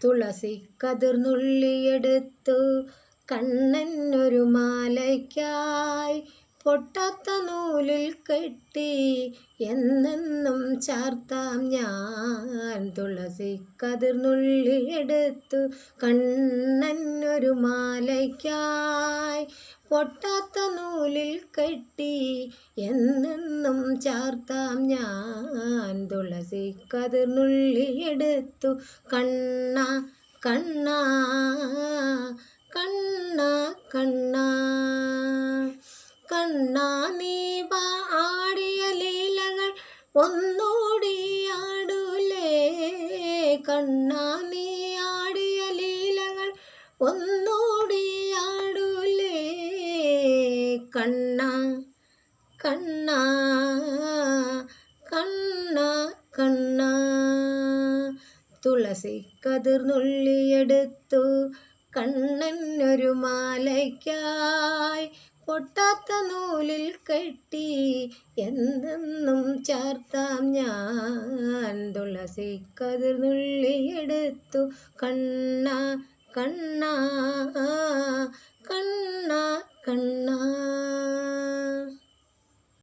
തുളസി കതിർന്നുള്ളിയെടുത്തു കണ്ണനൊരു മാലയ്ക്കായി പൊട്ടാത്ത നൂലിൽ കെട്ടി എന്നെന്നും ചാർത്താം ഞാൻ. തുളസി കതിർന്നുള്ളിയെടുത്തു കണ്ണനൊരു മാലയ്ക്കായി പൊട്ടാത്ത നൂലിൽ കെട്ടി എന്നെന്നും ചാർത്താം ഞാൻ. തുളസി കതിർന്നുള്ളിയെടുത്തു കണ്ണാ കണ്ണാ കണ്ണാ കണ്ണാ കണ്ണാ നീ ആടിയ ലീലകൾ ഒന്നൂടി ആടൂലേ. കണ്ണാ നീ ആടിയ ലീലകൾ ഒന്നൂടി ആടൂലേ. കണ്ണാ കണ്ണാ കണ്ണാ കണ്ണാ തുളസി കതിർന്നുള്ളിയെടുത്തു കണ്ണനൊരു മാലയ്ക്കായി പൊട്ടാത്ത നൂലിൽ കെട്ടി എന്നെന്നും ചാർത്താം ഞാൻ. തുളസി കതിർന്നുള്ളിയെടുത്തു കണ്ണാ കണ്ണാ കണ്ണാ കണ്ണാ.